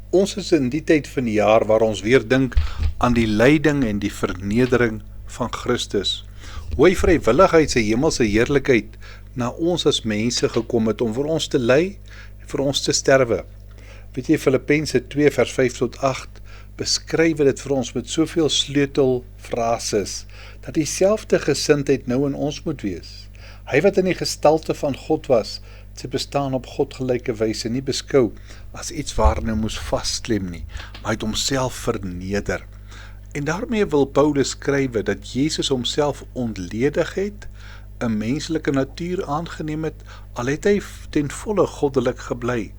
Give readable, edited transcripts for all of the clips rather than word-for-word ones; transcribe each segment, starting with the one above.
Ons is in die tyd van die jaar waar ons weer dink aan die lyding en die vernedering van Christus. Hoe hy vrywilligheid sy hemelse heerlikheid na ons as mense gekom het om vir ons te ly en vir ons te sterwe. Weet jy, Filippense 2 vers 5 tot 8 beskryf dit vir ons met soveel sleutelfrases, dat dieselfde gesindheid nou in ons moet wees. Hy wat in die gestalte van God was, sy bestaan op godgelyke wyse nie beskou as iets waarin hy moes vasklem nie, maar hy het homself verneder. En daarmee wil Paulus skryf dat Jesus homself ontledig het, 'n menslike natuur aangeneem het, al het hy ten volle goddelik gebly.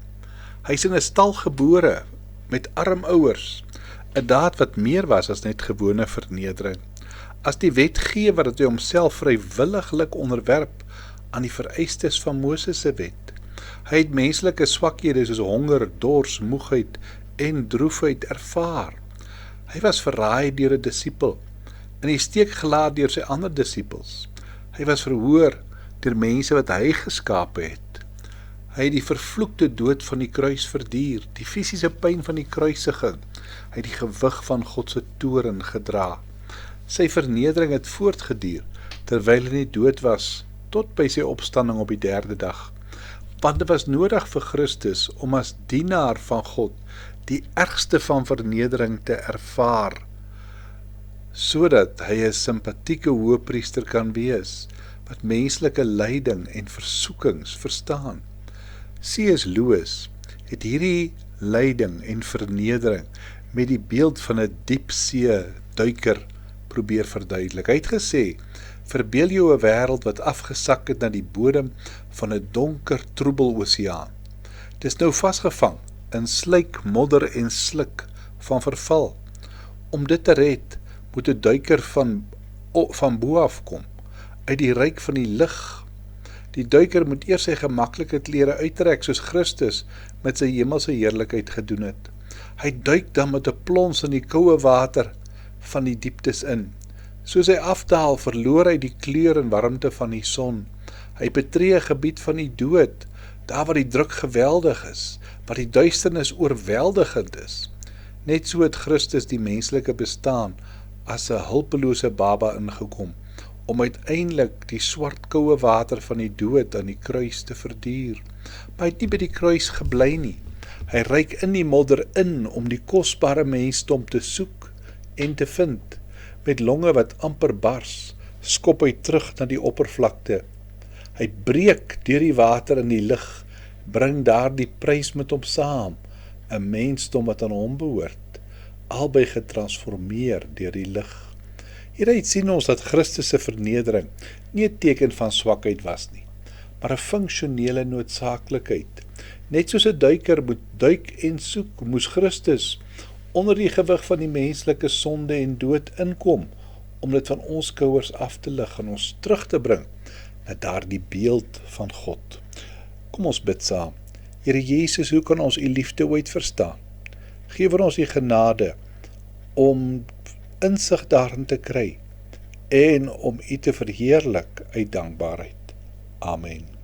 Hy is in 'n stal gebore, met arm ouers, 'n daad wat meer was as net gewone vernedering. As die wetgewer dat hy homself vrywilliglik onderwerp aan die vereistes van Moses se wet. Hy het menslike swakhede soos honger, dors, moegheid en droefheid ervaar. Hy was verraai deur 'n disipel, in die steek gelaat deur sy ander disippels. Hy was verhoor deur mense wat hy geskape het. Hy het die vervloekte dood van die kruis verduur, die fisiese pyn van die kruisiging. Hy het die gewig van God se toorn gedra. Sy vernedering het voortgeduur, terwyl hy nie dood was, tot by sy opstanding op die 3de dag. Want dit was nodig vir Christus om as dienaar van God die ergste van vernedering te ervaar, sodat hy 'n simpatieke hoëpriester kan wees, wat menslike lyding en versoekings verstaan. C.S. Lewis het hierdie lyding en vernedering met die beeld van 'n diepsee duiker probeer verduidelik. Hy het gesê, verbeel jou 'n wêreld wat afgesak het na die bodem van 'n donker troebel oseaan. Dis nou vasgevang in sluik, modder en sluk van verval. Om dit te red, moet 'n duiker van bo af kom, uit die ryk van die lig. Die duiker moet eers sy gemaklike klere uittrek, soos Christus met sy hemelse heerlikheid gedoen het. Hy duik dan met 'n plons in die koue water van die dieptes in. Soos hy afdaal, verloor hy die kleur en warmte van die son. Hy betree 'n gebied van die dood, daar waar die druk geweldig is, waar die duisternis oorweldigend is. Net so het Christus die menslike bestaan as 'n hulpelose baba ingekom, om uiteindelik die swart koue water van die dood aan die kruis te verduur. Maar hy het nie by die kruis gebly nie. Hy reik in die modder in om die kosbare mensdom te soek en te vind. Met longe wat amper bars, skop hy terug na die oppervlakte. Hy breek deur die water in die lig, bring daar die prys met hom saam, 'n mensdom wat aan hom behoort, albei getransformeer deur die lig. Hieruit sien ons dat Christus se vernedering nie 'n teken van swakheid was nie, maar 'n funksionele noodsaaklikheid. Net soos 'n duiker moet duik en soek, moes Christus onder die gewig van die menslike sonde en dood inkom, om dit van ons skouers af te lig en ons terug te bring na daardie beeld van God. Kom ons bid saam. Here Jesus, hoe kan ons u liefde ooit verstaan? Geef vir ons die genade om insig daarin te kry en om u te verheerlik uit dankbaarheid. Amen.